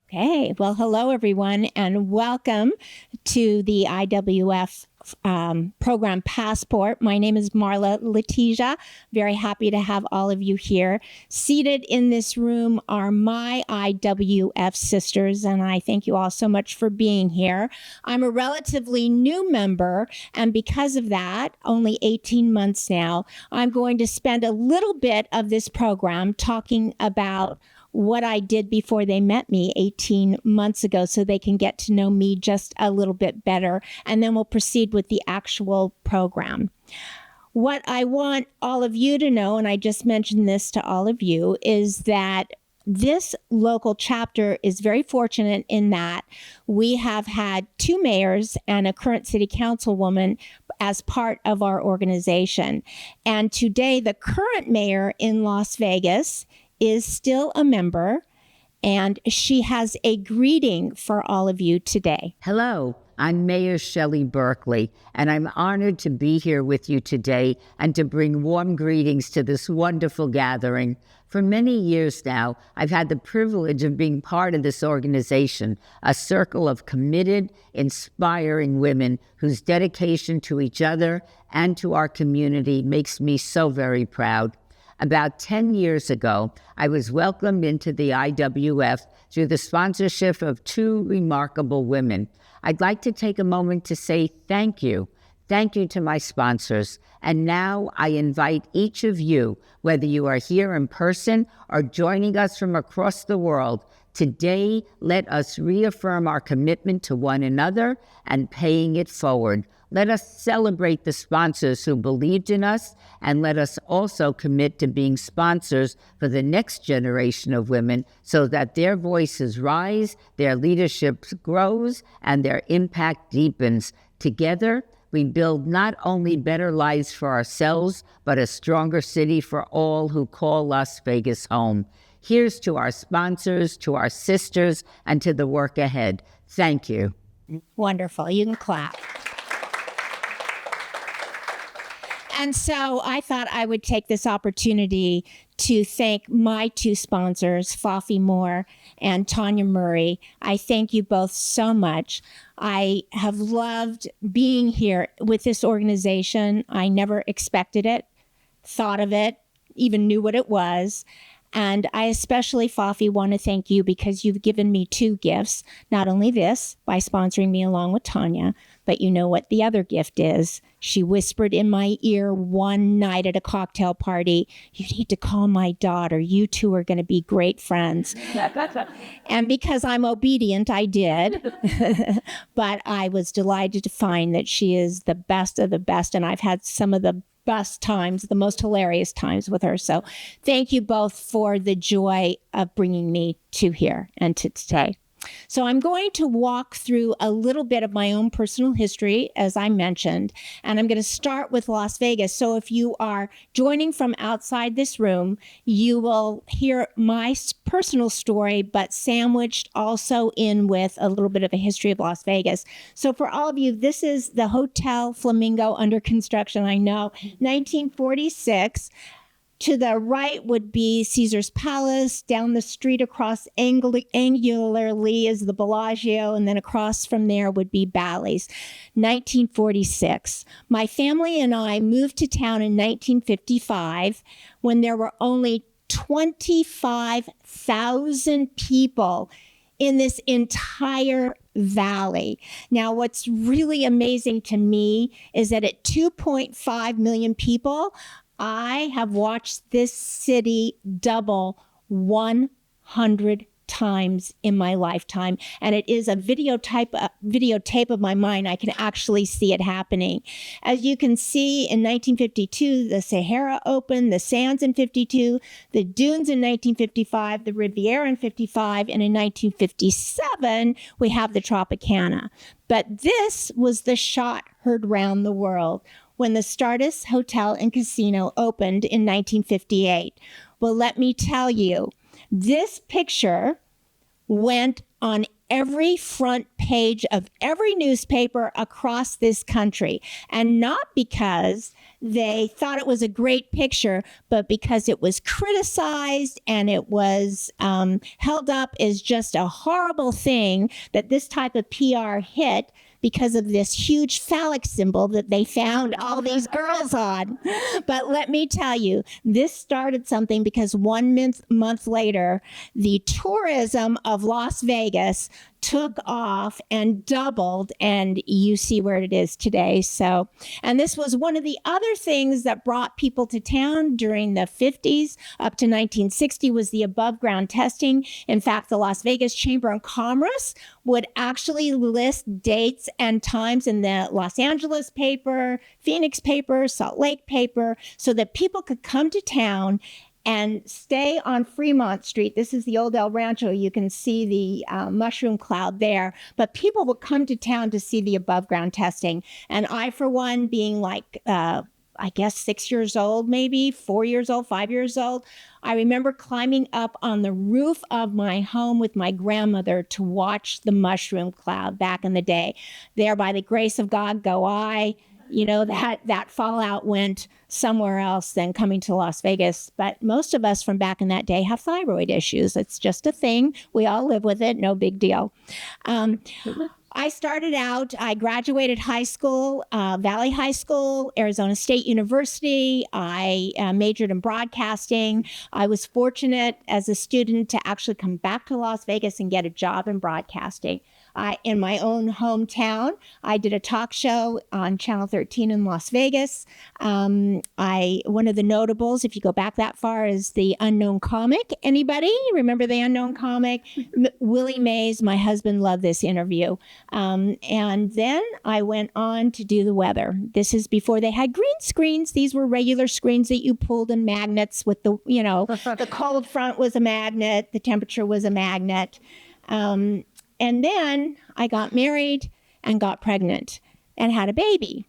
Okay, well, hello everyone, and welcome to the IWF program Passport. My name is Marla Letizia. Very happy to have all of you here. Seated in this room are my IWF sisters, and I thank you all so much for being here. I'm a relatively new member, and because of that, only 18 months now, I'm going to spend a little bit of this program talking about what I did before they met me 18 months ago so they can get to know me just a little bit better. And then we'll proceed with the actual program. What I want all of you to know, and I just mentioned this to all of you, is that this local chapter is very fortunate in that we have had 2 mayors and a current city councilwoman as part of our organization. And today, the current mayor in Las Vegas is still a member, and she has a greeting for all of you today. Hello, I'm Mayor Shelley Berkeley, and I'm honored to be here with you today and to bring warm greetings to this wonderful gathering. For many years now, I've had the privilege of being part of this organization, a circle of committed, inspiring women whose dedication to each other and to our community makes me so very proud. About 10 years ago, I was welcomed into the IWF through the sponsorship of 2 remarkable women. I'd like to take a moment to say thank you. Thank you to my sponsors. And now I invite each of you, whether you are here in person or joining us from across the world, today let us reaffirm our commitment to one another and paying it forward. Let us celebrate the sponsors who believed in us, and let us also commit to being sponsors for the next generation of women so that their voices rise, their leadership grows, and their impact deepens. Together, we build not only better lives for ourselves, but a stronger city for all who call Las Vegas home. Here's to our sponsors, to our sisters, and to the work ahead. Thank you. Wonderful. You can clap. And so I thought I would take this opportunity to thank my 2 sponsors, Fafi Moore and Tanya Murray. I thank you both so much. I have loved being here with this organization. I never expected it, thought of it, even knew what it was. And I especially, Fafi, want to thank you because you've given me 2 gifts. Not only this, by sponsoring me along with Tanya, but you know what the other gift is. She whispered in my ear one night at a cocktail party, "You need to call my daughter. You 2 are going to be great friends." And because I'm obedient, I did. But I was delighted to find that she is the best of the best, and I've had some of the best times, the most hilarious times with her. So thank you both for the joy of bringing me to here and to today. So I'm going to walk through a little bit of my own personal history, as I mentioned, and I'm going to start with Las Vegas. So if you are joining from outside this room, you will hear my personal story, but sandwiched also in with a little bit of a history of Las Vegas. So for all of you, this is the Hotel Flamingo under construction, I know, 1946. To the right would be Caesar's Palace. Down the street across angularly is the Bellagio, and then across from there would be Bally's. 1946. My family and I moved to town in 1955 when there were only 25,000 people in this entire valley. Now, what's really amazing to me is that at 2.5 million people, I have watched this city double 100 times in my lifetime, and it is a videotape of my mind. I can actually see it happening. As you can see, in 1952, the Sahara opened, the Sands in 52, the Dunes in 1955, the Riviera in 55, and in 1957, we have the Tropicana. But this was the shot heard round the world when the Stardust Hotel and Casino opened in 1958. Well, let me tell you, this picture went on every front page of every newspaper across this country. And not because they thought it was a great picture, but because it was criticized and it was held up as just a horrible thing that this type of PR hit because of this huge phallic symbol that they found all these girls on. But let me tell you, this started something because 1 month later, the tourism of Las Vegas took off and doubled, and you see where it is today. So, and this was one of the other things that brought people to town during the 50s up to 1960 was the above ground testing. In fact, the Las Vegas Chamber of Commerce would actually list dates and times in the Los Angeles paper, Phoenix paper, Salt Lake paper, so that people could come to town and stay on Fremont Street. This is the old El Rancho. You can see the mushroom cloud there. But people would come to town to see the above ground testing. And I, for one, being like, I guess 6 years old, maybe 4 years old, 5 years old, I remember climbing up on the roof of my home with my grandmother to watch the mushroom cloud back in the day. There, by the grace of God, go I. You know, that fallout went somewhere else than coming to Las Vegas. But most of us from back in that day have thyroid issues. It's just a thing. We all live with it. No big deal. I started out, I graduated high school, Valley High School, Arizona State University. I majored in broadcasting. I was fortunate as a student to actually come back to Las Vegas and get a job in broadcasting. In my own hometown, I did a talk show on Channel 13 in Las Vegas. One of the notables, if you go back that far, is the Unknown Comic. Anybody remember the Unknown Comic? Willie Mays, my husband, loved this interview. And then I went on to do the weather. This is before they had green screens. These were regular screens that you pulled in magnets with the, you know, the cold front was a magnet, the temperature was a magnet. And then I got married and got pregnant and had a baby.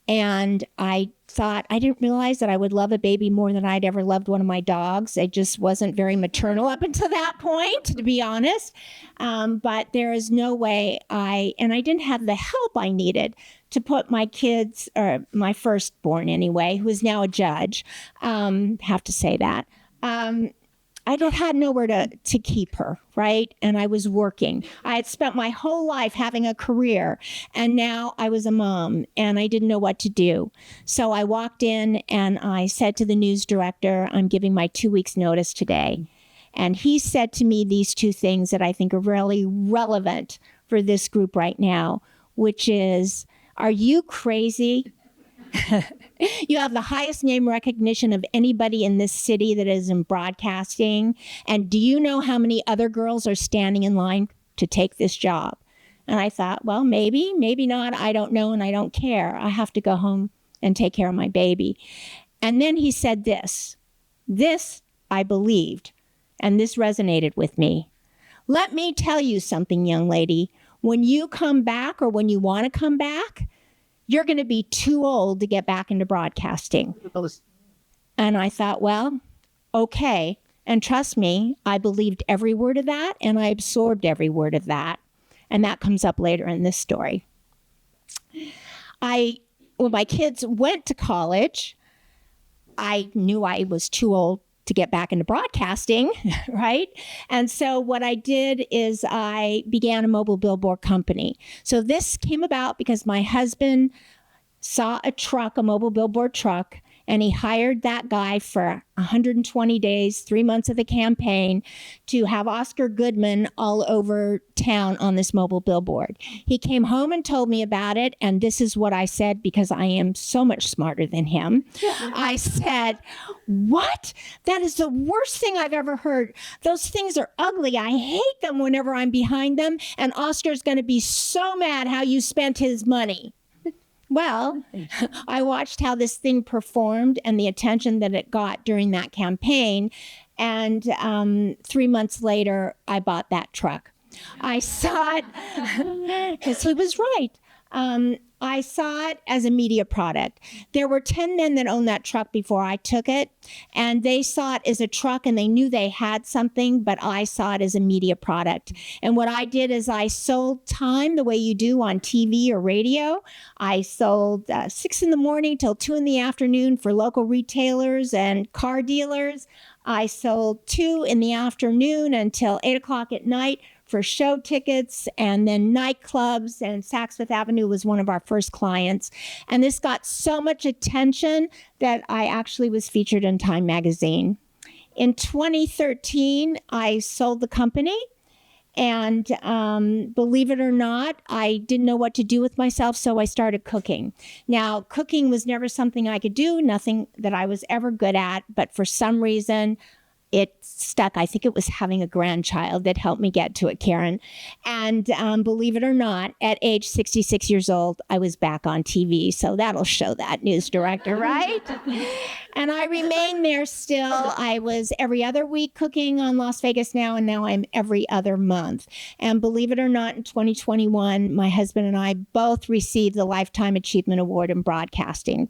And I thought, I didn't realize that I would love a baby more than I'd ever loved one of my dogs. I just wasn't very maternal up until that point, to be honest. But there is no way I didn't have the help I needed to put my kids, or my firstborn anyway, who is now a judge, have to say that, I had nowhere to keep her, right? And I was working. I had spent my whole life having a career, and now I was a mom, and I didn't know what to do. So I walked in and I said to the news director, I'm giving my 2 weeks notice today. And he said to me these two things that I think are really relevant for this group right now, which is, are you crazy? You have the highest name recognition of anybody in this city that is in broadcasting. And do you know how many other girls are standing in line to take this job? And I thought, well, maybe, maybe not. I don't know, and I don't care. I have to go home and take care of my baby. And then he said this I believed, and this resonated with me. Let me tell you something, young lady. When you come back, or when you want to come back, you're going to be too old to get back into broadcasting. And I thought, well, okay. And trust me, I believed every word of that, and I absorbed every word of that. And that comes up later in this story. When my kids went to college, I knew I was too old to get back into broadcasting, right? And so what I did is I began a mobile billboard company. So this came about because my husband saw a mobile billboard truck, and he hired that guy for 120 days, 3 months of the campaign, to have Oscar Goodman all over town on this mobile billboard. He came home and told me about it, and this is what I said, because I am so much smarter than him. I said, what? That is the worst thing I've ever heard. Those things are ugly. I hate them whenever I'm behind them, and Oscar's going to be so mad how you spent his money. Well, I watched how this thing performed and the attention that it got during that campaign. And 3 months later, I bought that truck. I saw it, because he was right. I saw it as a media product. There were 10 men that owned that truck before I took it, and they saw it as a truck and they knew they had something, but I saw it as a media product. And what I did is I sold time the way you do on TV or radio. I sold 6 in the morning till 2 in the afternoon for local retailers and car dealers. I sold 2 in the afternoon until 8 o'clock at night for show tickets, and then nightclubs, and Saks Fifth Avenue was one of our first clients. And this got so much attention that I actually was featured in Time magazine. In 2013, I sold the company, and believe it or not, I didn't know what to do with myself, so I started cooking. Now, cooking was never something I could do, nothing that I was ever good at, but for some reason, it stuck. I think it was having a grandchild that helped me get to it, Karen. And believe it or not, at age 66 years old, I was back on TV. So that'll show that news director, right? And I remain there still. I was every other week cooking on Las Vegas Now, and now I'm every other month. And believe it or not, in 2021, my husband and I both received the Lifetime Achievement Award in broadcasting.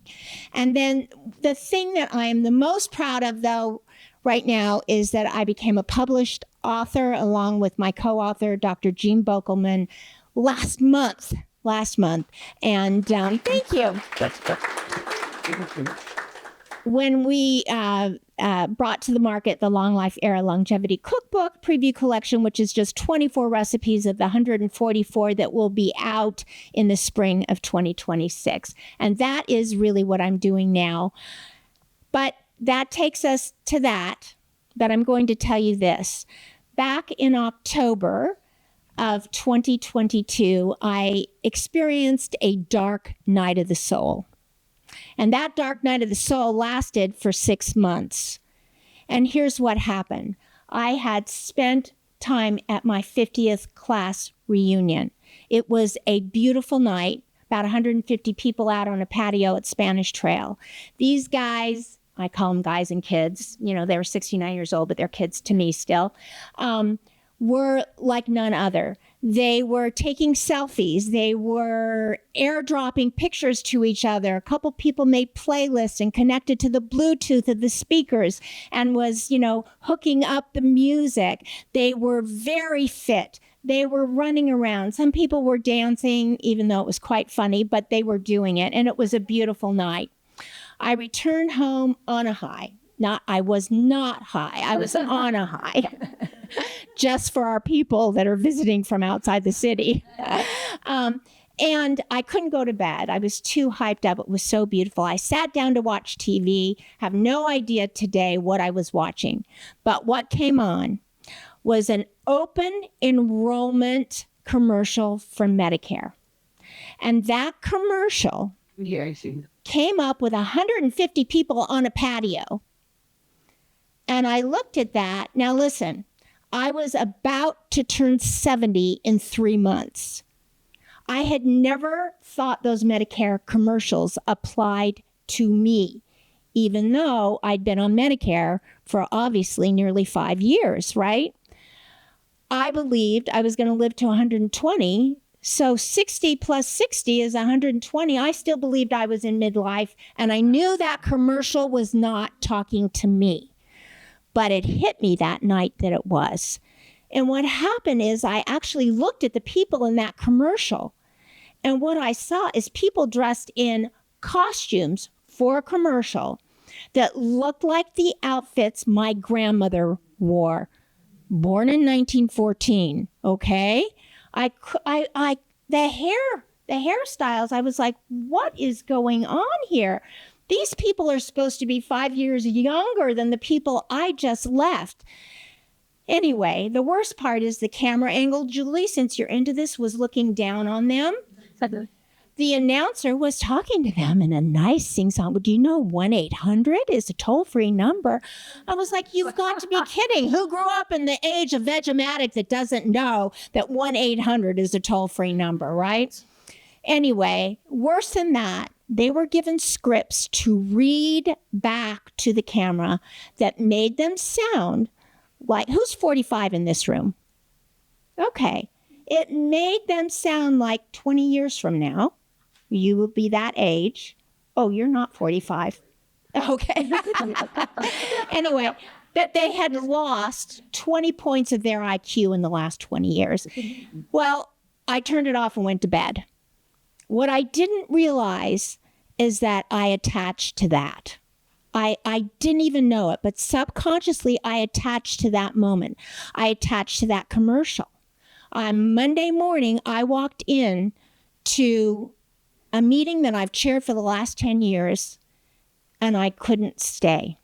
And then the thing that I am the most proud of, though, right now is that I became a published author along with my co-author, Dr. Jean Bokelman, last month. And thank you. When we brought to the market the Long Life Era Longevity Cookbook Preview Collection, which is just 24 recipes of the 144 that will be out in the spring of 2026. And that is really what I'm doing now. But that takes us to that, but I'm going to tell you this. Back in October of 2022, I experienced a dark night of the soul. And that dark night of the soul lasted for 6 months. And here's what happened. I had spent time at my 50th class reunion. It was a beautiful night, about 150 people out on a patio at Spanish Trail. These guys, I call them guys and kids, you know, they were 69 years old, but they're kids to me still, were like none other. They were taking selfies. They were airdropping pictures to each other. A couple people made playlists and connected to the Bluetooth of the speakers and was, hooking up the music. They were very fit. They were running around. Some people were dancing, even though it was quite funny, but they were doing it. And it was a beautiful night. I returned home on a high. I was not high. I was on a high. Just for our people that are visiting from outside the city. And I couldn't go to bed. I was too hyped up. It was so beautiful. I sat down to watch TV. Have no idea today what I was watching. But what came on was an open enrollment commercial for Medicare. And that commercial came up with 150 people on a patio. And I looked at that. Now listen, I was about to turn 70 in 3 months. I had never thought those Medicare commercials applied to me, even though I'd been on Medicare for obviously nearly 5 years, right? I believed I was going to live to 120. So 60 plus 60 is 120. I still believed I was in midlife, and I knew that commercial was not talking to me. But it hit me that night that it was. And what happened is I actually looked at the people in that commercial, and what I saw is people dressed in costumes for a commercial that looked like the outfits my grandmother wore, born in 1914, okay? The hairstyles, I was like, what is going on here? These people are supposed to be 5 years younger than the people I just left. Anyway, the worst part is the camera angle. Julie, since you're into this, was looking down on them. The announcer was talking to them in a nice sing-song. Do you know 1-800 is a toll-free number? I was like, you've got to be kidding. Who grew up in the age of Vegematic that doesn't know that 1-800 is a toll-free number, right? Anyway, worse than that, they were given scripts to read back to the camera that made them sound like, who's 45 in this room? Okay. It made them sound like 20 years from now, you will be that age. Oh, you're not 45. Okay. Anyway, that they had lost 20 points of their IQ in the last 20 years. Well, I turned it off and went to bed. What I didn't realize is that I attached to that. I didn't even know it, but subconsciously I attached to that moment. I attached to that commercial. On Monday morning, I walked in to a meeting that I've chaired for the last 10 years, and I couldn't stay.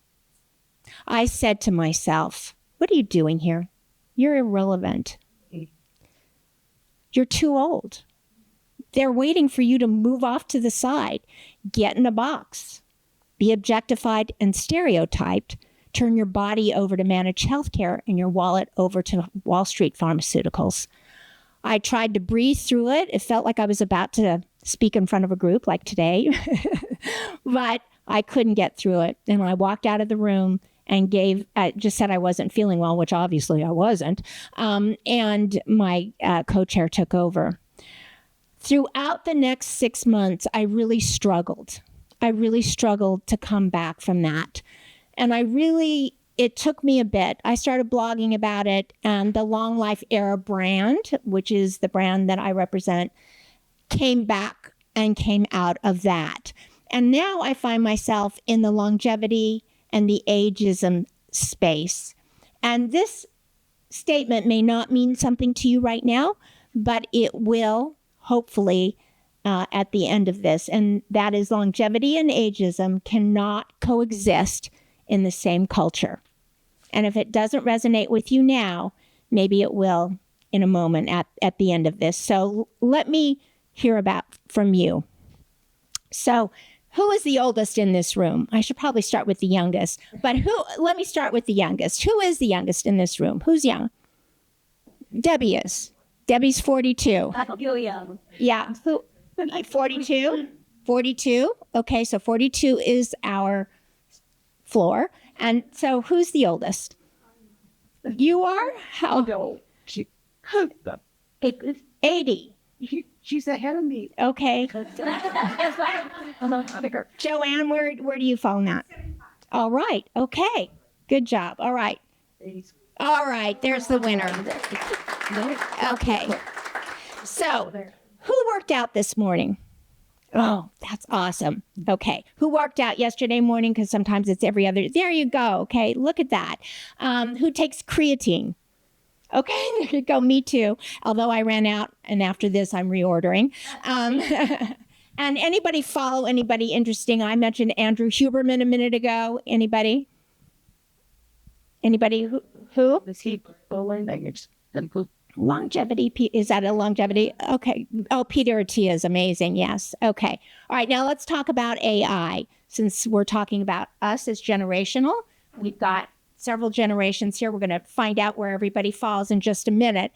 I said to myself, what are you doing here? You're irrelevant. You're too old. They're waiting for you to move off to the side, get in a box, be objectified and stereotyped, turn your body over to managed healthcare and your wallet over to Wall Street pharmaceuticals. I tried to breathe through it. It felt like I was about to speak in front of a group like today, but I couldn't get through it. And I walked out of the room and just said I wasn't feeling well, which obviously I wasn't. And my co-chair took over. Throughout the next 6 months, I really struggled. To come back from that. And it took me a bit. I started blogging about it, and the Long Life Era brand, which is the brand that I represent, came back and came out of that. And now I find myself in the longevity and the ageism space. And this statement may not mean something to you right now, but it will, hopefully, at the end of this, and that is longevity and ageism cannot coexist in the same culture. And if it doesn't resonate with you now, maybe it will in a moment at the end of this. So let me hear from you. So who is the oldest in this room? I should probably start with the youngest, but let me start with the youngest. Who is the youngest in this room? Who's young? Debbie is. Debbie's 42. Yeah. 42? 42? Okay, so 42 is our floor. And so who's the oldest? You are? How old? 80. She's ahead of me. Okay. Joanne, where do you fall in that? All right. Okay. Good job. All right. All right. There's the winner. Okay. So, who worked out this morning? Oh, that's awesome. Okay. Who worked out yesterday morning? Because sometimes it's every other. There you go. Okay. Look at that. Who takes creatine? Okay. There you go. Me too. Although I ran out, and after this, I'm reordering. And anybody follow anybody interesting? I mentioned Andrew Huberman a minute ago. Anybody? Anybody who? Was he bowling? Longevity, is that a longevity? Okay. Oh, Peter Attia is amazing. Yes. Okay. All right. Now let's talk about AI. Since we're talking about us as generational, we've got several generations here. We're going to find out where everybody falls in just a minute.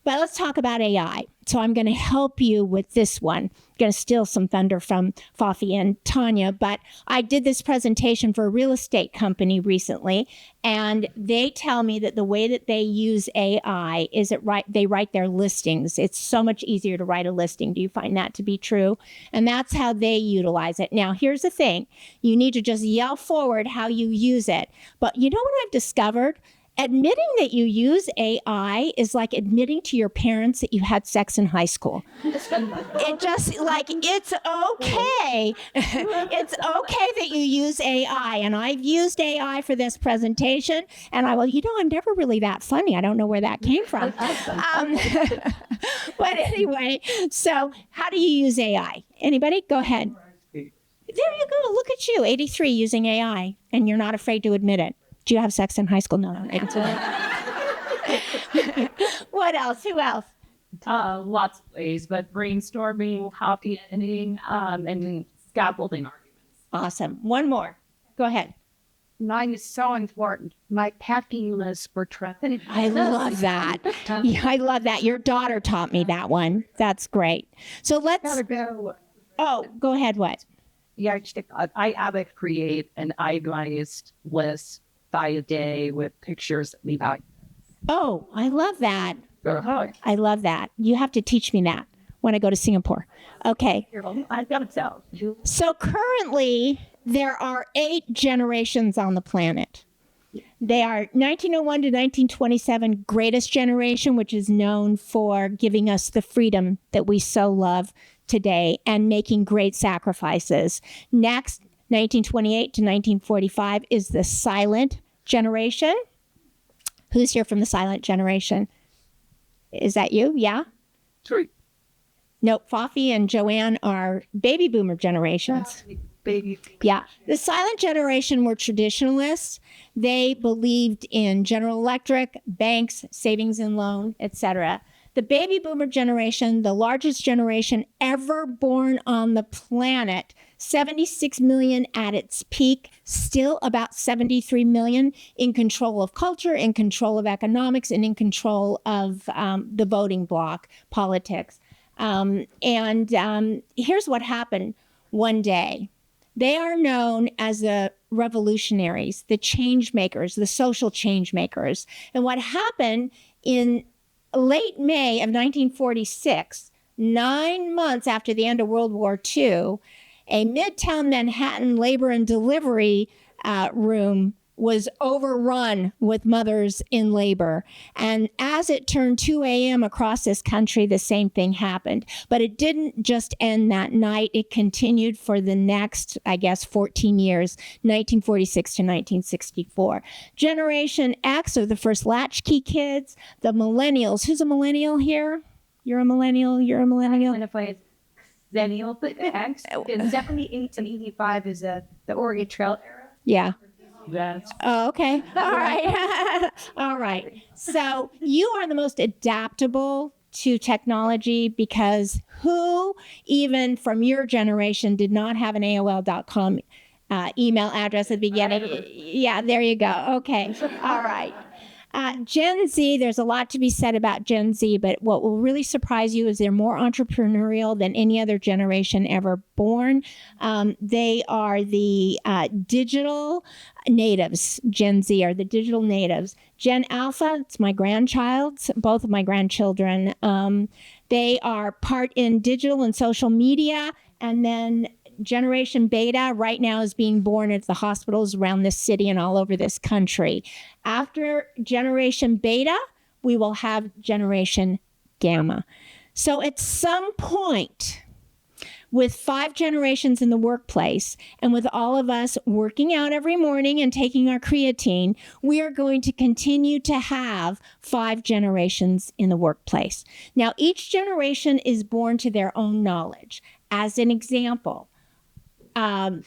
But let's talk about AI. So I'm going to help you with this one. I'm going to steal some thunder from Fafi and Tanya, but I did this presentation for a real estate company recently, and they tell me that the way that they use AI is they write their listings. It's so much easier to write a listing. Do you find that to be true? And that's how they utilize it. Now, here's the thing. You need to just yell forward how you use it. But you know what I've discovered? Admitting that you use AI is like admitting to your parents that you had sex in high school. It just it's okay. It's okay that you use AI. And I've used AI for this presentation. And I'm never really that funny. I don't know where that came from. But anyway, so how do you use AI? Anybody? Go ahead. There you go. Look at you, 83, using AI. And you're not afraid to admit it. Do you have sex in high school? No. What else? Who else? Lots of ways, but brainstorming, copy editing, and scaffolding arguments. Awesome. One more. Go ahead. Mine is so important. My packing list for traveling. I love that. Yeah, I love that. Your daughter taught me that one. That's great. So let's. Oh, go ahead. What? Yeah, I have to create an itemized list by a day with pictures of the items. Oh, I love that. I love that. You have to teach me that when I go to Singapore. Okay. I've got to tell. So currently, there are 8 generations on the planet. They are 1901 to 1927 greatest generation, which is known for giving us the freedom that we so love today and making great sacrifices. Next, 1928 to 1945 is the silent generation. Who's here from the silent generation? Is that you? Yeah? Three. Nope. Fafi and Joanne are baby boomer generations. Baby. Yeah. The silent generation were traditionalists. They believed in General Electric, banks, savings and loan, etc. The baby boomer generation, the largest generation ever born on the planet, 76 million at its peak, still about 73 million in control of culture, in control of economics, and in control of the voting bloc politics. Here's what happened one day. They are known as the revolutionaries, the change makers, the social change makers. And what happened in late May of 1946, 9 months after the end of World War II, a Midtown Manhattan labor and delivery room was overrun with mothers in labor. And as it turned 2 a.m. across this country, the same thing happened. But it didn't just end that night. It continued for the next, 14 years, 1946 to 1964. Generation X are the first latchkey kids, the millennials. Who's a millennial here? You're a millennial? You're a millennial? Millennial, but X is 78 to 85 is the Oregon Trail era. Yeah. That's Oh, okay. All right. All right. So you are the most adaptable to technology because who, even from your generation, did not have an AOL.com email address at the beginning? Yeah, there you go. Okay. All right. Gen Z, there's a lot to be said about Gen Z, but what will really surprise you is they're more entrepreneurial than any other generation ever born. They are the digital natives. Gen Z are the digital natives. Gen Alpha, it's my grandchild's, both of my grandchildren. They are part in digital and social media, and then Generation Beta right now is being born at the hospitals around this city and all over this country. After Generation Beta, we will have Generation Gamma. So at some point, with 5 generations in the workplace and with all of us working out every morning and taking our creatine, we are going to continue to have 5 generations in the workplace. Now, each generation is born to their own knowledge. As an example, Gen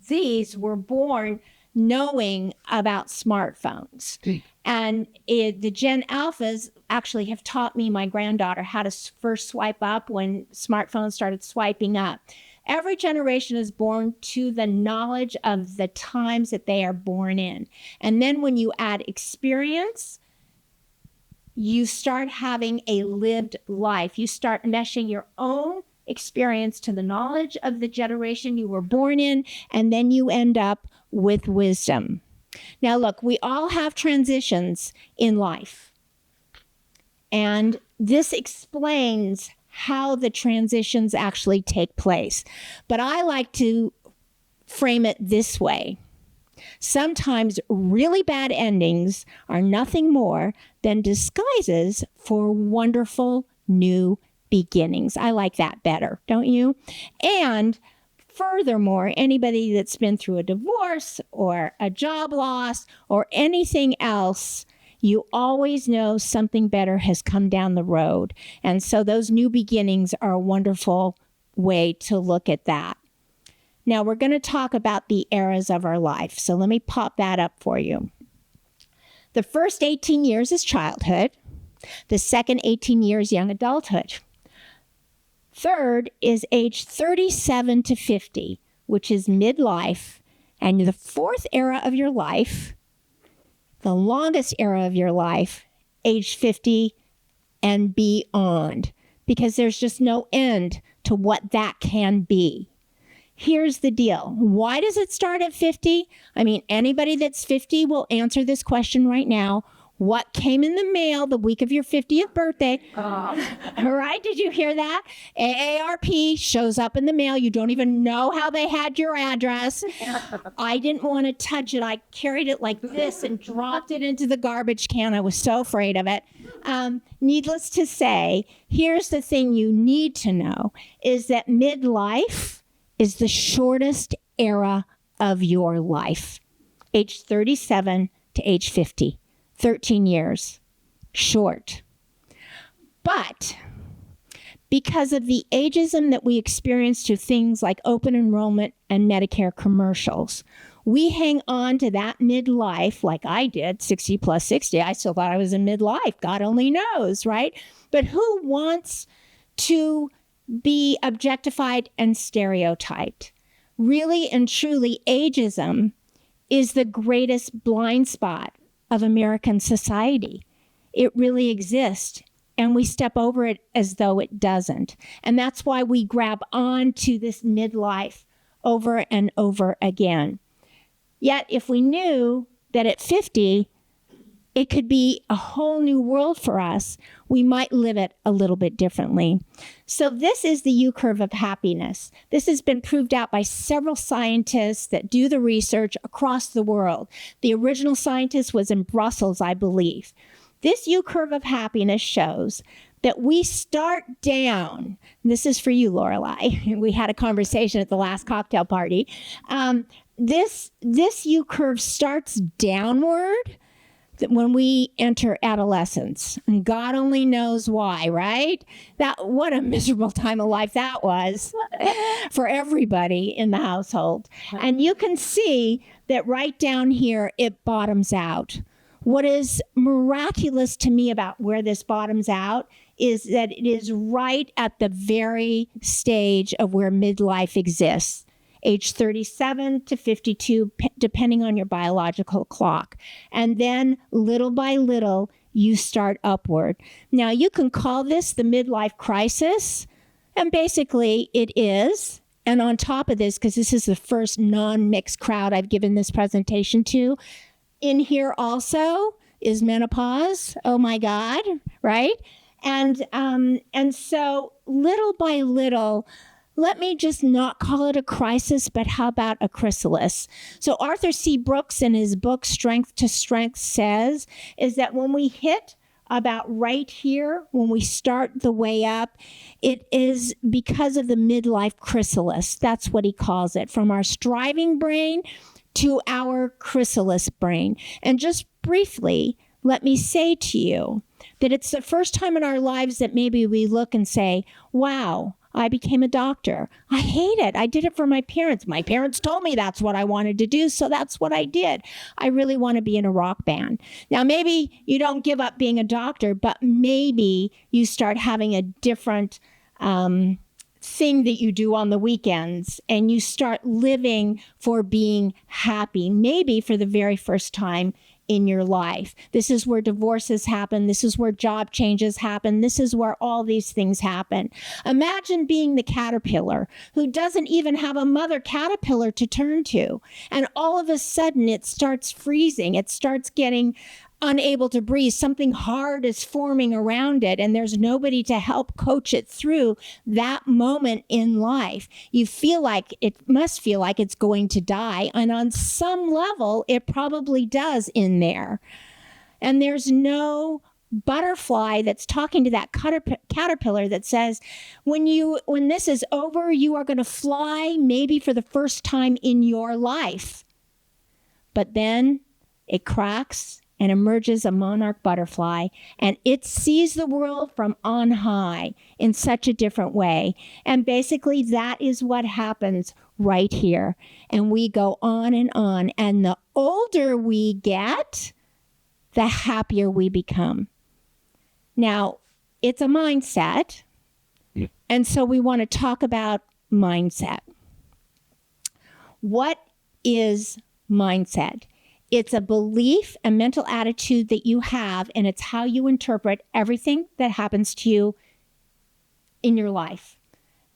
Zs were born knowing about smartphones. And the Gen Alphas actually have taught me, my granddaughter, how to first swipe up when smartphones started swiping up. Every generation is born to the knowledge of the times that they are born in. And then when you add experience, you start having a lived life. You start meshing your own experience to the knowledge of the generation you were born in, and then you end up with wisdom. Now, look, we all have transitions in life, and this explains how the transitions actually take place. But I like to frame it this way. Sometimes really bad endings are nothing more than disguises for wonderful new beginnings. I like that better, don't you? And furthermore, anybody that's been through a divorce or a job loss or anything else, you always know something better has come down the road. And so those new beginnings are a wonderful way to look at that. Now, we're going to talk about the eras of our life. So let me pop that up for you. The first 18 years is childhood. The second 18 years, young adulthood. Third is age 37 to 50, which is midlife. And the fourth era of your life, the longest era of your life, age 50 and beyond, because there's just no end to what that can be. Here's the deal. Why does it start at 50? I mean, anybody that's 50 will answer this question right now. What came in the mail the week of your 50th birthday? All right, did you hear that? AARP shows up in the mail. You don't even know how they had your address. I didn't want to touch it. I carried it like this and dropped it into the garbage can. I was so afraid of it. Needless to say, here's the thing you need to know is that midlife is the shortest era of your life. Age 37 to age 50. 13 years. Short. But because of the ageism that we experience through things like open enrollment and Medicare commercials, we hang on to that midlife like I did, 60 plus 60. I still thought I was in midlife. God only knows, right? But who wants to be objectified and stereotyped? Really and truly, ageism is the greatest blind spot of American society. It really exists, and we step over it as though it doesn't. And that's why we grab on to this midlife over and over again. Yet, if we knew that at 50, it could be a whole new world for us, we might live it a little bit differently. So this is the U-curve of happiness. This has been proved out by several scientists that do the research across the world. The original scientist was in Brussels, I believe. This U-curve of happiness shows that we start down. This is for you, Lorelei. We had a conversation at the last cocktail party. This U-curve starts downward when we enter adolescence, and God only knows why, right? What a miserable time of life that was for everybody in the household. And you can see that right down here, it bottoms out. What is miraculous to me about where this bottoms out is that it is right at the very stage of where midlife exists. Age 37 to 52, depending on your biological clock. And then little by little, you start upward. Now, you can call this the midlife crisis, and basically it is. And on top of this, because this is the first non-mixed crowd I've given this presentation to, in here also is menopause. Oh my God, right? And so little by little, let me just not call it a crisis, but how about a chrysalis? So Arthur C. Brooks in his book, Strength to Strength, says is that when we hit about right here, when we start the way up, it is because of the midlife chrysalis. That's what he calls it, from our striving brain to our chrysalis brain. And just briefly, let me say to you that it's the first time in our lives that maybe we look and say, wow, I became a doctor. I hate it. I did it for my parents. My parents told me that's what I wanted to do, so that's what I did. I really want to be in a rock band. Now, maybe you don't give up being a doctor, but maybe you start having a different thing that you do on the weekends, and you start living for being happy, maybe for the very first time in your life. This is where divorces happen. This is where job changes happen. This is where all these things happen. Imagine being the caterpillar who doesn't even have a mother caterpillar to turn to. And all of a sudden it starts freezing. It starts getting unable to breathe. Something hard is forming around it, and there's nobody to help coach it through that moment in life. You must feel like it's going to die, and on some level, it probably does in there. And there's no butterfly that's talking to that caterpillar that says, when this is over, you are going to fly maybe for the first time in your life. But then it cracks and emerges a monarch butterfly, and it sees the world from on high in such a different way. And basically that is what happens right here. And we go on, and the older we get, the happier we become. Now, it's a mindset, and so we want to talk about mindset. What is mindset? It's a belief and mental attitude that you have, and it's how you interpret everything that happens to you in your life.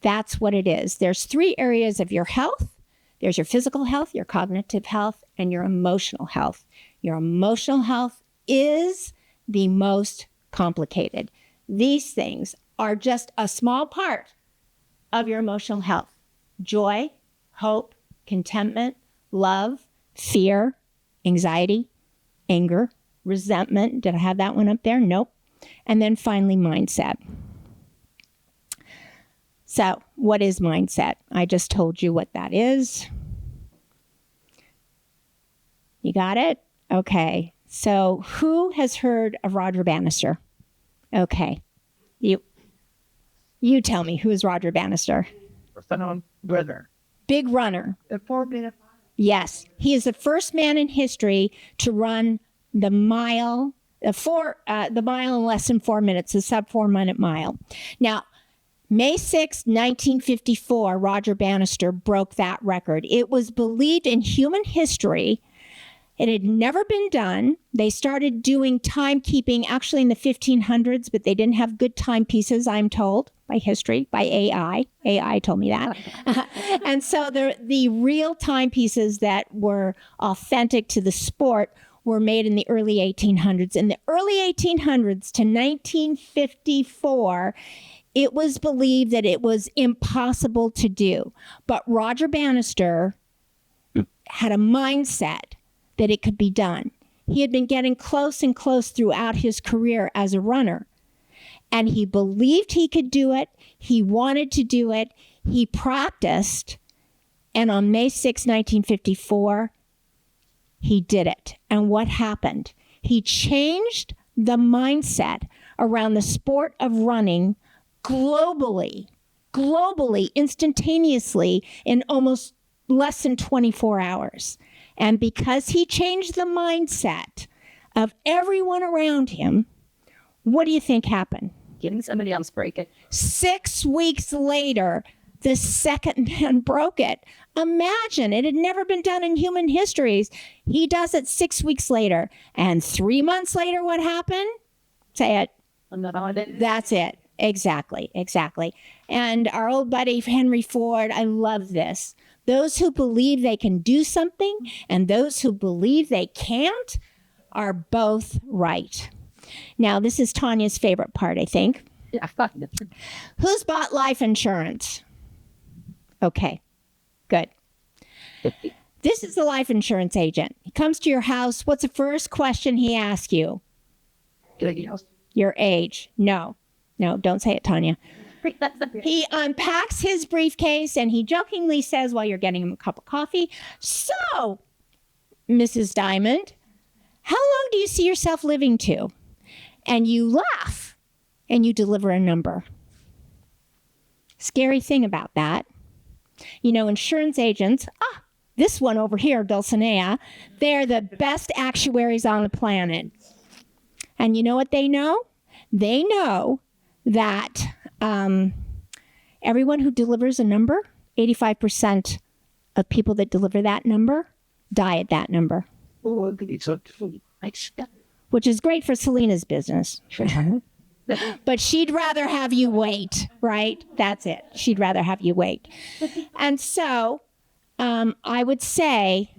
That's what it is. There's 3 areas of your health. There's your physical health, your cognitive health, and your emotional health. Your emotional health is the most complicated. These things are just a small part of your emotional health. Joy, hope, contentment, love, fear, anxiety, anger, resentment. Did I have that one up there? Nope. And then finally, mindset. So, what is mindset? I just told you what that is. You got it? Okay. So, who has heard of Roger Bannister? Okay. You tell me, who is Roger Bannister? Brother. Big runner. The 4-minute. Yes. He is the first man in history to run the mile, the mile in less than 4 minutes, the sub 4 minute mile. Now, May 6, 1954, Roger Bannister broke that record. It was believed in human history. It had never been done. They started doing timekeeping actually in the 1500s, but they didn't have good timepieces, I'm told, by history, by AI. AI told me that. And so the real timepieces that were authentic to the sport were made in the early 1800s. In the early 1800s to 1954, it was believed that it was impossible to do. But Roger Bannister had a mindset that it could be done. He had been getting close and close throughout his career as a runner. And he believed he could do it. He wanted to do it. He practiced. And on May 6, 1954, he did it. And what happened? He changed the mindset around the sport of running globally, instantaneously, in almost less than 24 hours. And because he changed the mindset of everyone around him, what do you think happened? Getting somebody else break it. 6 weeks later, the second man broke it. Imagine, it had never been done in human histories. He does it 6 weeks later. And 3 months later, what happened? Say it. That's it. Exactly. And our old buddy Henry Ford, I love this. Those who believe they can do something and those who believe they can't are both right. Now, this is Tanya's favorite part, I think. Yeah, fuck it. Who's bought life insurance? Okay, good. This is the life insurance agent. He comes to your house. What's the first question he asks you? Your age. No, don't say it, Tanya. He unpacks his briefcase and he jokingly says while you're getting him a cup of coffee, "So, Mrs. Diamond, how long do you see yourself living to?" And you laugh and you deliver a number. Scary thing about that, insurance agents, this one over here, Dulcinea, they're the best actuaries on the planet. And you know what they know? They know that everyone who delivers a number, 85% of people that deliver that number die at that number. Which is great for Selena's business. But she'd rather have you wait, right? That's it. She'd rather have you wait. And so I would say,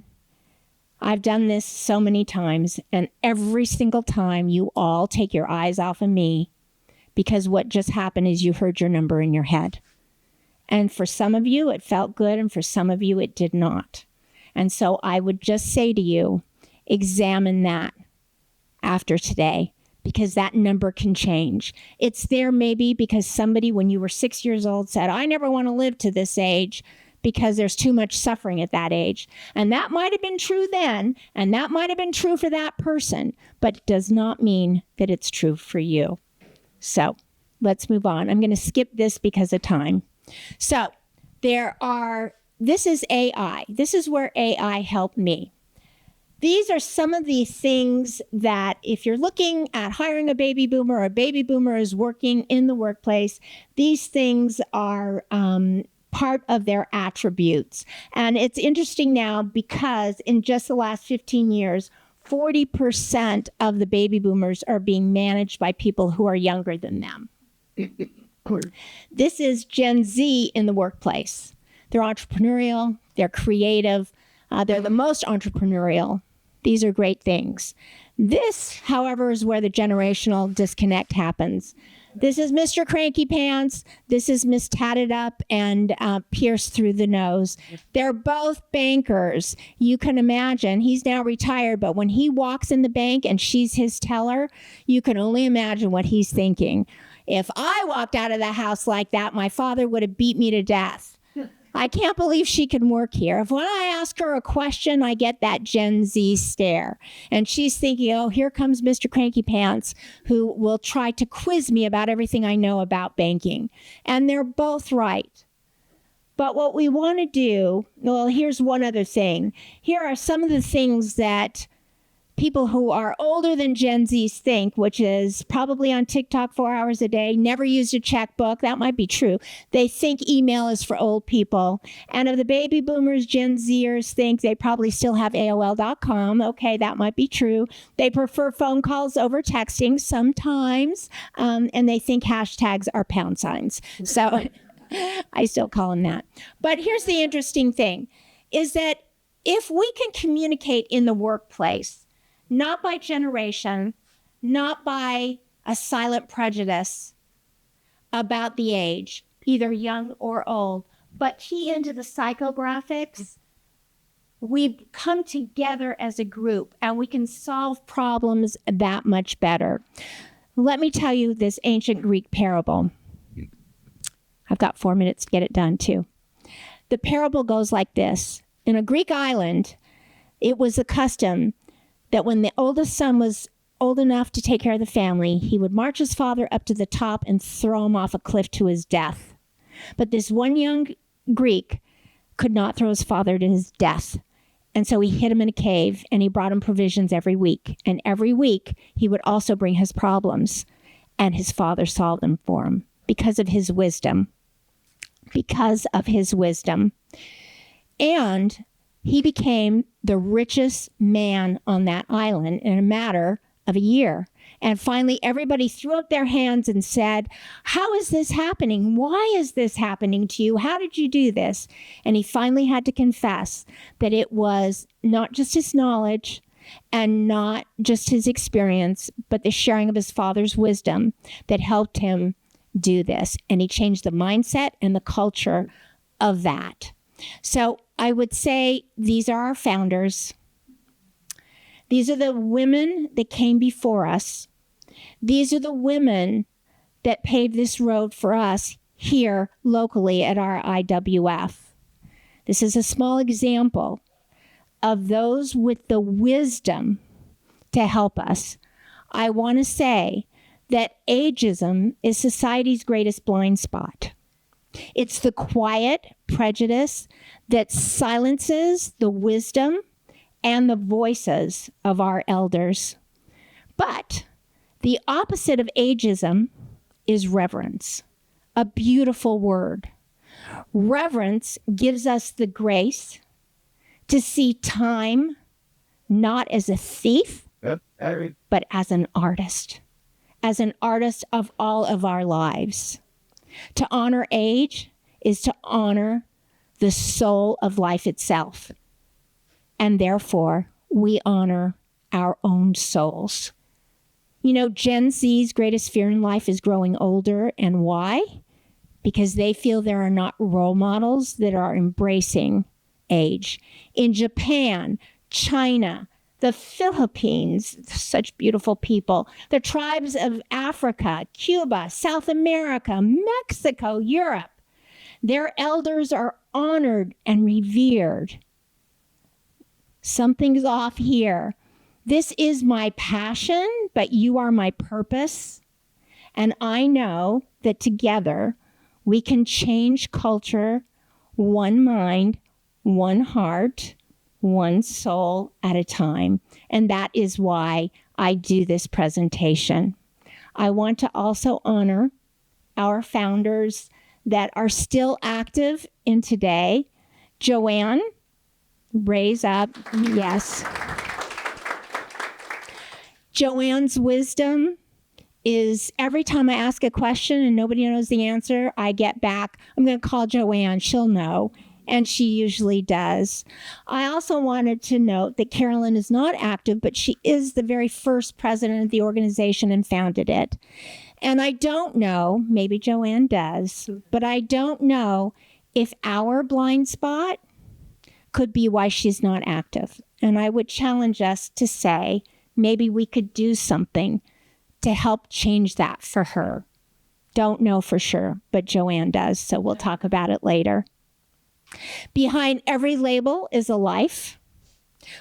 I've done this so many times, and every single time you all take your eyes off of me, because what just happened is you heard your number in your head. And for some of you, it felt good, and for some of you, it did not. And so I would just say to you, examine that after today, because that number can change. It's there maybe because somebody, when you were 6 years old, said, "I never want to live to this age because there's too much suffering at that age." And that might have been true then, and that might have been true for that person, but it does not mean that it's true for you. So let's move on. I'm going to skip this because of time. So this is AI. This is where AI helped me. These are some of the things that if you're looking at hiring a baby boomer, or a baby boomer is working in the workplace, these things are part of their attributes. And it's interesting now because in just the last 15 years, 40% of the baby boomers are being managed by people who are younger than them. This is Gen Z in the workplace. They're entrepreneurial, they're creative, they're the most entrepreneurial. These are great things. This, however, is where the generational disconnect happens. This is Mr. Cranky Pants. This is Miss Tatted Up and pierced through the nose. They're both bankers. You can imagine, he's now retired, but when he walks in the bank and she's his teller, you can only imagine what he's thinking. If I walked out of the house like that, my father would have beat me to death. I can't believe she can work here. If when I ask her a question, I get that Gen Z stare. And she's thinking, oh, here comes Mr. Cranky Pants, who will try to quiz me about everything I know about banking. And they're both right. But what we want to do, well, here's one other thing. Here are some of the things that people who are older than Gen Zs think, which is probably on TikTok 4 hours a day, never used a checkbook. That might be true. They think email is for old people. And of the baby boomers, Gen Zers think they probably still have AOL.com. Okay, that might be true. They prefer phone calls over texting sometimes. And they think hashtags are pound signs. So I still call them that. But here's the interesting thing, is that if we can communicate in the workplace, not by generation, not by a silent prejudice about the age, either young or old, but key into the psychographics, we come together as a group and we can solve problems that much better. Let me tell you this ancient Greek parable. I've got 4 minutes to get it done too. The parable goes like this. In a Greek island, it was a custom that when the oldest son was old enough to take care of the family, he would march his father up to the top and throw him off a cliff to his death. But this one young Greek could not throw his father to his death. And so he hid him in a cave and he brought him provisions every week. And every week he would also bring his problems. And his father solved them for him because of his wisdom. Because of his wisdom. And he became the richest man on that island in a matter of a year. And finally, everybody threw up their hands and said, how is this happening? Why is this happening to you? How did you do this? And he finally had to confess that it was not just his knowledge and not just his experience, but the sharing of his father's wisdom that helped him do this. And he changed the mindset and the culture of that. So I would say these are our founders. These are the women that came before us. These are the women that paved this road for us here locally at our IWF. This is a small example of those with the wisdom to help us. I want to say that ageism is society's greatest blind spot. It's the quiet prejudice that silences the wisdom and the voices of our elders. But the opposite of ageism is reverence, a beautiful word. Reverence gives us the grace to see time not as a thief, but as an artist of all of our lives. To honor age is to honor the soul of life itself. And therefore, we honor our own souls. You know, Gen Z's greatest fear in life is growing older. And why? Because they feel there are not role models that are embracing age. In Japan, China, the Philippines, such beautiful people, the tribes of Africa, Cuba, South America, Mexico, Europe, their elders are honored and revered. Something's off here. This is my passion, but you are my purpose. And I know that together we can change culture, one mind, one heart, one soul at a time. And that is why I do this presentation. I want to also honor our founders that are still active in today. Joanne, raise up. Yes. Joanne's wisdom is every time I ask a question and nobody knows the answer, I get back, I'm going to call Joanne. She'll know. And she usually does. I also wanted to note that Carolyn is not active, but she is the very first president of the organization and founded it. And I don't know, maybe Joanne does, but I don't know if our blind spot could be why she's not active. And I would challenge us to say, maybe we could do something to help change that for her. Don't know for sure, but Joanne does, so we'll talk about it later. Behind every label is a life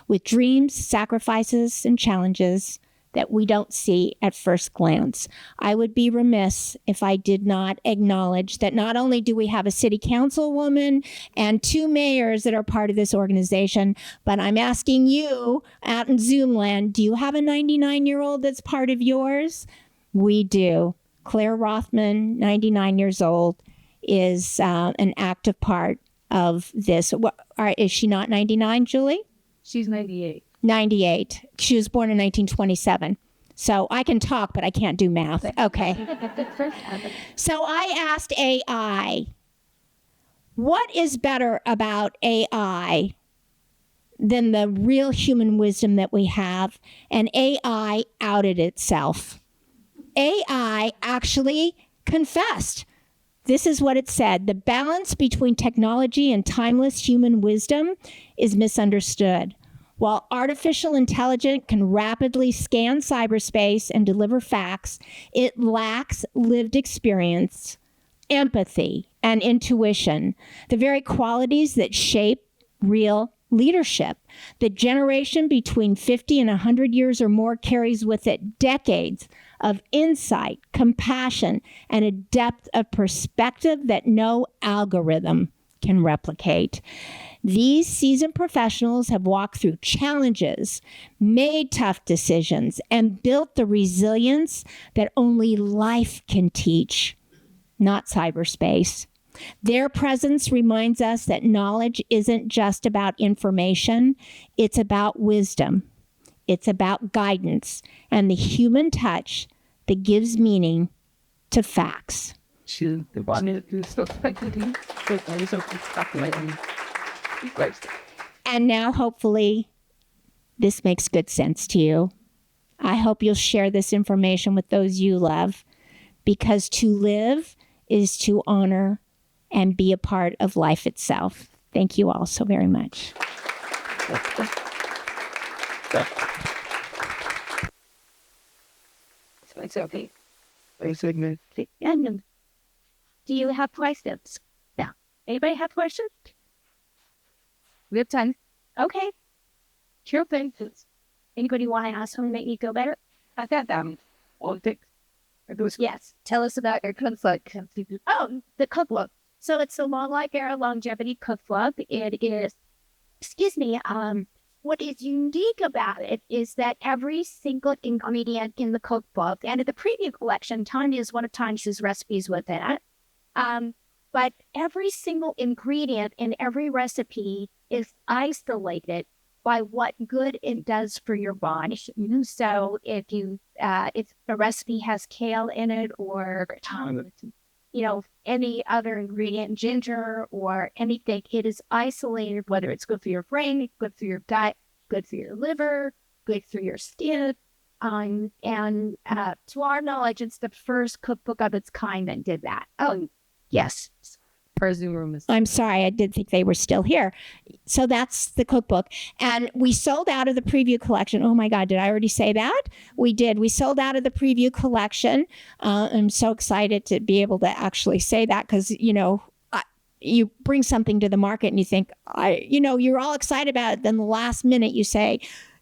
with dreams, sacrifices, and challenges that we don't see at first glance. I would be remiss if I did not acknowledge that not only do we have a city councilwoman and 2 mayors that are part of this organization, but I'm asking you out in Zoom land, do you have a 99-year-old that's part of yours? We do. Claire Rothman, 99 years old, is an active part of this. Is she not 99, Julie? She's 98. 98. She was born in 1927. So I can talk, but I can't do math. Okay. So I asked AI, what is better about AI than the real human wisdom that we have? And AI outed itself. AI actually confessed. This is what it said. The balance between technology and timeless human wisdom is misunderstood. While artificial intelligence can rapidly scan cyberspace and deliver facts, it lacks lived experience, empathy, and intuition, the very qualities that shape real leadership. The generation between 50 and 100 years or more carries with it decades of insight, compassion, and a depth of perspective that no algorithm can replicate. These seasoned professionals have walked through challenges, made tough decisions, and built the resilience that only life can teach, not cyberspace. Their presence reminds us that knowledge isn't just about information, it's about wisdom. It's about guidance and the human touch that gives meaning to facts. And now, hopefully, this makes good sense to you. I hope you'll share this information with those you love, because to live is to honor and be a part of life itself. Thank you all so very much. So it's okay. Basically. Do you have questions? Yeah. Anybody have questions? We have time. Okay. Sure thing. Anybody want to ask something to make me feel better? I got them. All things. Yes. Tell us about your cookbook. Oh, the cookbook. So it's the Long Life Era Longevity Cookbook. It is, what is unique about it is that every single ingredient in the cookbook, and in the preview collection, Tanya is one of Tanya's recipes with it. But every single ingredient in every recipe is isolated by what good it does for your body. So if a recipe has kale in it, or any other ingredient, ginger or anything, it is isolated, whether it's good for your brain, good for your gut, good for your liver, good for your skin. And to our knowledge, it's the first cookbook of its kind that did that. Oh, yes. I'm sorry, I did think they were still here. So that's the cookbook. And we sold out of the preview collection. Oh my God, did I already say that? We did. We sold out of the preview collection. I'm so excited to be able to actually say that, because, you bring something to the market and you think, you're all excited about it. Then the last minute you say,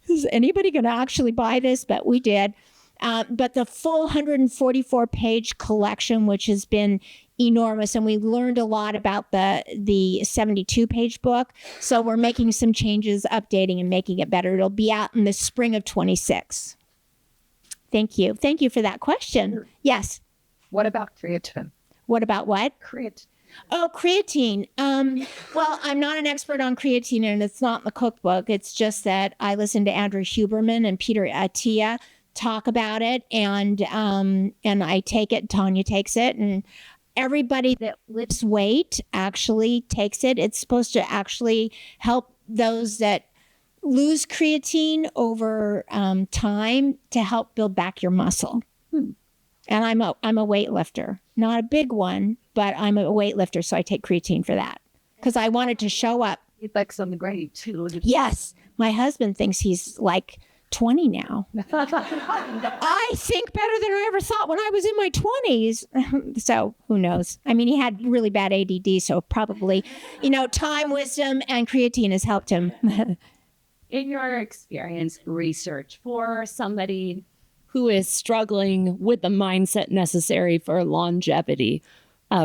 is anybody going to actually buy this? But we did. But the full 144-page collection, which has been enormous, and we learned a lot about the 72-page book. So we're making some changes, updating and making it better. It'll be out in the spring of 26. Thank you. Thank you for that question. Sure. Yes. What about creatine? What about what? Creatine. Oh, creatine. Well, I'm not an expert on creatine, and it's not in the cookbook. It's just that I listened to Andrew Huberman and Peter Attia talk about it, and I take it. Tanya takes it, and everybody that lifts weight actually takes it. It's supposed to actually help those that lose creatine over time to help build back your muscle. And I'm a weightlifter, not a big one, but I'm a weightlifter, so I take creatine for that because I wanted to show up. He likes on the grade too. Yes, my husband thinks he's like 20 now. I think better than I ever thought when I was in my 20s. So who knows? I mean, he had really bad ADD, so probably, time, wisdom, and creatine has helped him. In your experience, research for somebody who is struggling with the mindset necessary for longevity,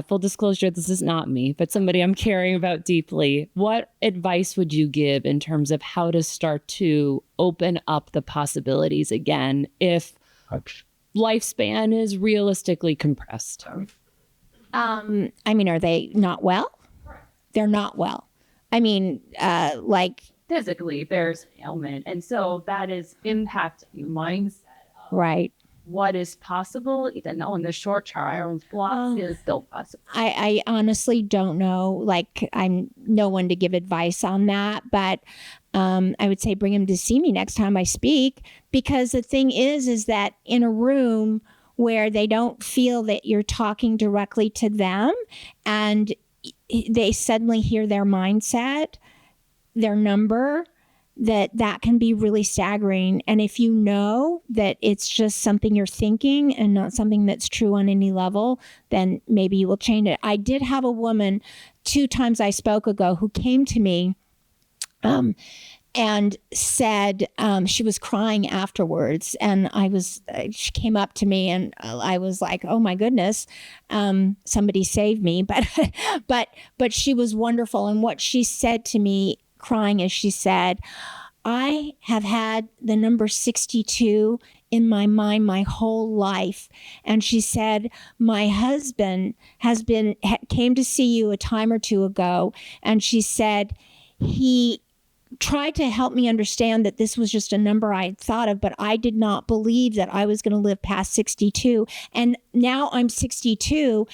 full disclosure, this is not me, but somebody I'm caring about deeply. What advice would you give in terms of how to start to open up the possibilities again if lifespan is realistically compressed? I mean, are they not well? They're not well. I mean, Physically, there's an ailment. And so that is impacting mindset of right. what is possible, even though in the short term, what is still possible. I honestly don't know. I'm no one to give advice on that, but I would say bring him to see me next time I speak, because the thing is that in a room where they don't feel that you're talking directly to them and they suddenly hear their mindset, their number, that can be really staggering. And if you know that it's just something you're thinking and not something that's true on any level, then maybe you will change it. I did have a woman 2 times I spoke ago who came to me and said she was crying afterwards, and she came up to me and I was like, oh my goodness, somebody saved me. But she was wonderful. And what she said to me crying is, she said, I have had the number 62 in my mind my whole life. And she said, my husband came to see you a time or 2 ago. And she said, he tried to help me understand that this was just a number I had thought of, but I did not believe that I was going to live past 62. And now I'm 62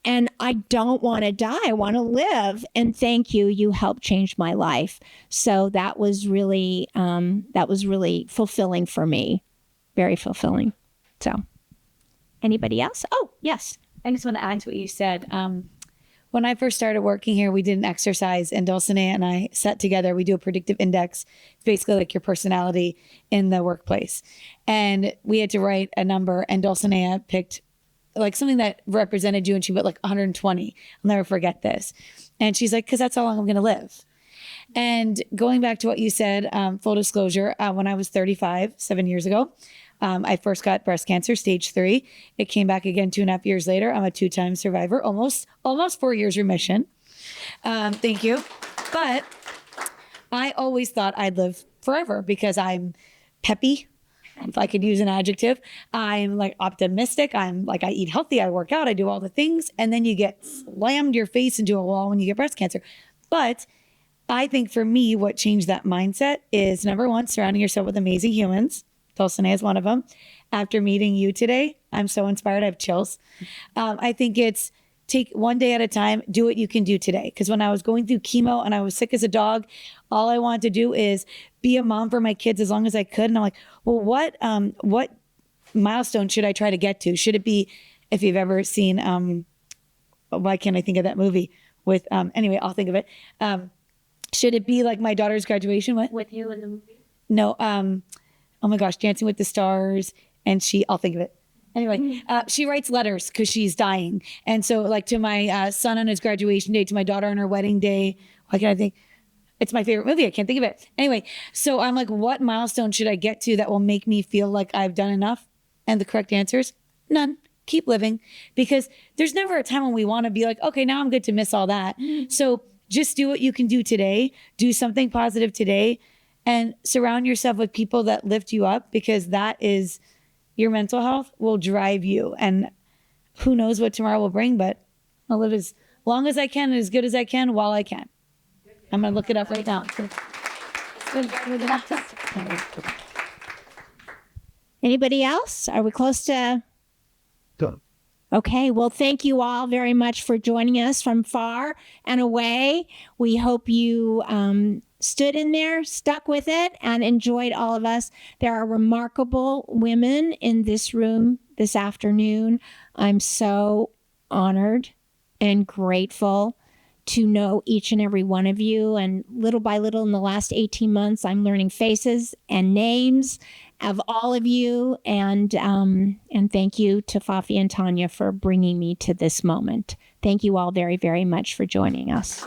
and I don't want to die. I want to live. And thank you. You helped change my life. So that was really fulfilling for me. Very fulfilling. So anybody else? Oh, yes. I just want to add to what you said. When I first started working here, we did an exercise, and Dulcinea and I sat together. We do a predictive index, basically like your personality in the workplace. And we had to write a number, and Dulcinea picked like something that represented you, and she put like 120. I'll never forget this. And she's like, because that's how long I'm going to live. And going back to what you said, full disclosure, when I was 35, 7 years ago, I first got breast cancer, stage 3. It came back again 2.5 years later. I'm a 2-time survivor, almost 4 years remission. Thank you. But I always thought I'd live forever because I'm peppy, if I could use an adjective. I'm like optimistic. I'm like, I eat healthy, I work out, I do all the things. And then you get slammed your face into a wall when you get breast cancer. But I think for me, what changed that mindset is, number one, surrounding yourself with amazing humans. Dulcinea is one of them. After meeting you today, I'm so inspired. I have chills. I think it's take one day at a time, do what you can do today. Because when I was going through chemo and I was sick as a dog, all I wanted to do is be a mom for my kids as long as I could. And I'm like, well, what milestone should I try to get to? Should it be, if you've ever seen, why can't I think of that movie with, anyway, I'll think of it. Should it be like my daughter's graduation? What? With you in the movie? No, oh my gosh, Dancing with the Stars. And I'll think of it. Anyway, she writes letters because she's dying. And so like to my son on his graduation day, to my daughter on her wedding day, why can't I think? It's my favorite movie. I can't think of it. Anyway, so I'm like, what milestone should I get to that will make me feel like I've done enough? And the correct answer is none. Keep living, because there's never a time when we want to be like, okay, now I'm good to miss all that. So just do what you can do today. Do something positive today, and surround yourself with people that lift you up, because that is your mental health will drive you. And who knows what tomorrow will bring, but I'll live as long as I can and as good as I can while I can. I'm going to look it up right now. Anybody else? Are we close to? Done. Okay, well, thank you all very much for joining us from far and away. We hope you stood in there, stuck with it, and enjoyed all of us. There are remarkable women in this room this afternoon. I'm so honored and grateful to know each and every one of you. And little by little in the last 18 months, I'm learning faces and names of all of you. And thank you to Fafi and Tanya for bringing me to this moment. Thank you all very, very much for joining us.